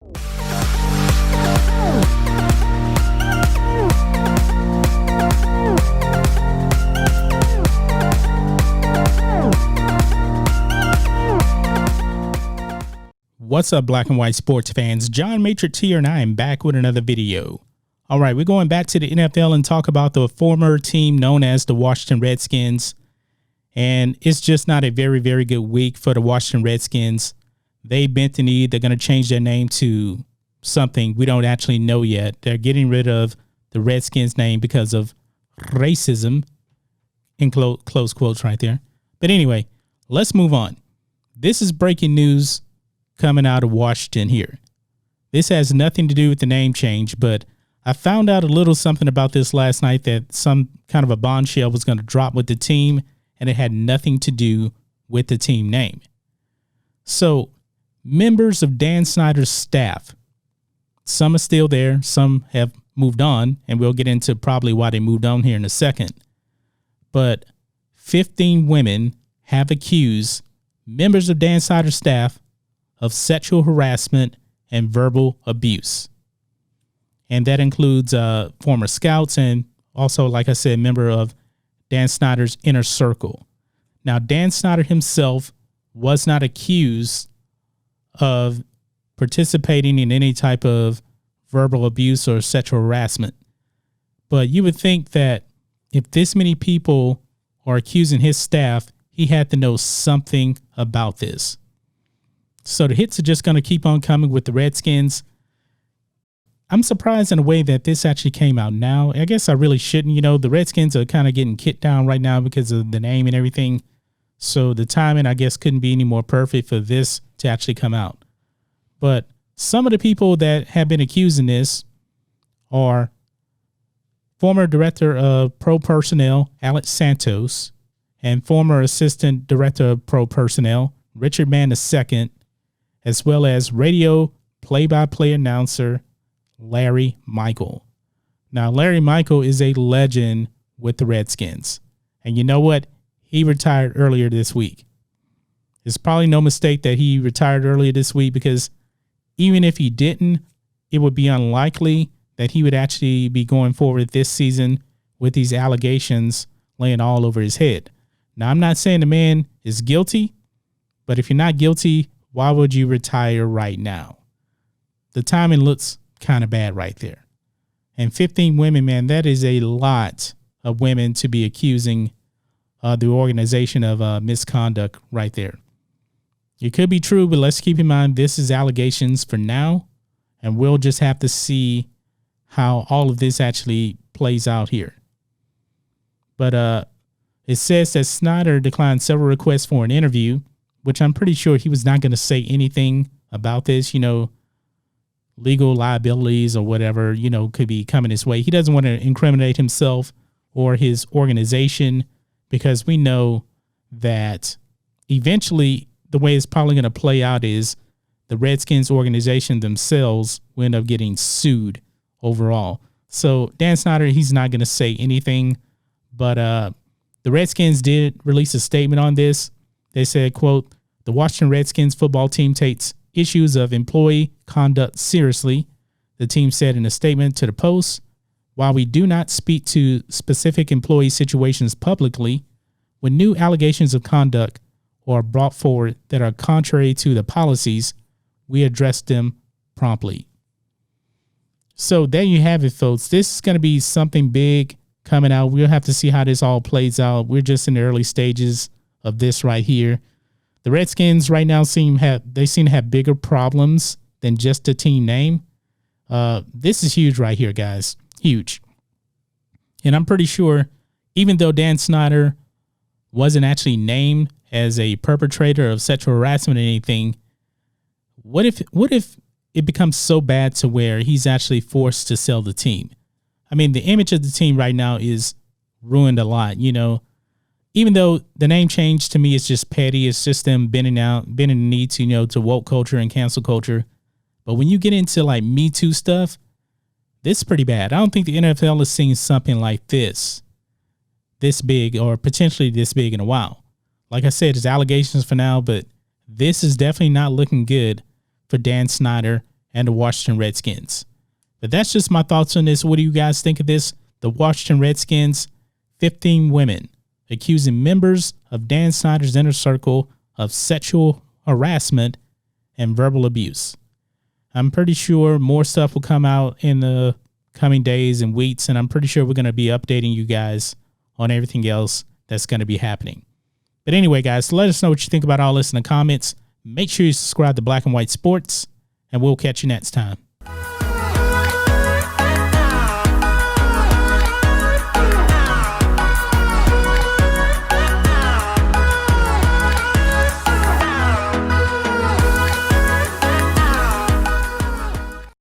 What's up, black and white sports fans? John Matrix here, and I am back with another video. All right, we're going back to the NFL and talk about the former team known as the Washington Redskins. And it's just not a very, very good week for the Washington Redskins. They bent the knee. They're going to change their name to something we don't actually know yet. They're getting rid of the Redskins name because of racism, in close quotes right there. But anyway, let's move on. This is breaking news coming out of Washington here. This has nothing to do with the name change, but I found out a little something about this last night, that some kind of a bombshell was going to drop with the team, and it had nothing to do with the team name. So members of Dan Snyder's staff, some are still there, some have moved on, and we'll get into probably why they moved on here in a second. But 15 women have accused members of Dan Snyder's staff of sexual harassment and verbal abuse. And that includes former scouts and also, like I said, member of Dan Snyder's inner circle. Now, Dan Snyder himself was not accused of participating in any type of verbal abuse or sexual harassment. But you would think that if this many people are accusing his staff, he had to know something about this. So the hits are just going to keep on coming with the Redskins. I'm surprised in a way that this actually came out now. I guess I really shouldn't. You know, the Redskins are kind of getting kicked down right now because of the name and everything. So the timing, I guess, couldn't be any more perfect for this to actually come out. But some of the people that have been accusing this are former director of pro personnel, Alex Santos, and former assistant director of pro personnel, Richard Mann II, as well as radio play-by-play announcer Larry Michael. Now, Larry Michael is a legend with the Redskins. And you know what? He retired earlier this week. It's probably no mistake that he retired earlier this week, because even if he didn't, it would be unlikely that he would actually be going forward this season with these allegations laying all over his head. Now, I'm not saying the man is guilty, but if you're not guilty, why would you retire right now? The timing looks kind of bad right there. And 15 women, man, that is a lot of women to be accusing the organization of misconduct right there. It could be true, but let's keep in mind this is allegations for now, and we'll just have to see how all of this actually plays out here. But it says that Snyder declined several requests for an interview, which I'm pretty sure he was not going to say anything about this, legal liabilities or whatever, could be coming his way. He doesn't want to incriminate himself or his organization, because we know that eventually the way it's probably going to play out is the Redskins organization themselves will end up getting sued overall. So Dan Snyder, he's not going to say anything, but the Redskins did release a statement on this. They said, quote, "The Washington Redskins football team takes issues of employee conduct seriously," the team said in a statement to the Post. "While we do not speak to specific employee situations publicly, when new allegations of conduct are brought forward that are contrary to the policies, we address them promptly." So there you have it, folks. This is going to be something big coming out. We'll have to see how this all plays out. We're just in the early stages of this right here. The Redskins right now seem to have bigger problems than just the team name. This is huge right here, guys. Huge. And I'm pretty sure, even though Dan Snyder wasn't actually named as a perpetrator of sexual harassment or anything, what if it becomes so bad to where he's actually forced to sell the team? I mean, the image of the team right now is ruined a lot, Even though the name change to me is just petty, it's just them bending the knee to, to woke culture and cancel culture. But when you get into like Me Too stuff, this is pretty bad. I don't think the NFL has seen something like this big or potentially this big in a while. Like I said, it's allegations for now, but this is definitely not looking good for Dan Snyder and the Washington Redskins. But that's just my thoughts on this. What do you guys think of this? The Washington Redskins, 15 women accusing members of Dan Snyder's inner circle of sexual harassment and verbal abuse. I'm pretty sure more stuff will come out in the coming days and weeks, and I'm pretty sure we're going to be updating you guys on everything else that's going to be happening. But anyway, guys, let us know what you think about all this in the comments. Make sure you subscribe to Black and White Sports, and we'll catch you next time.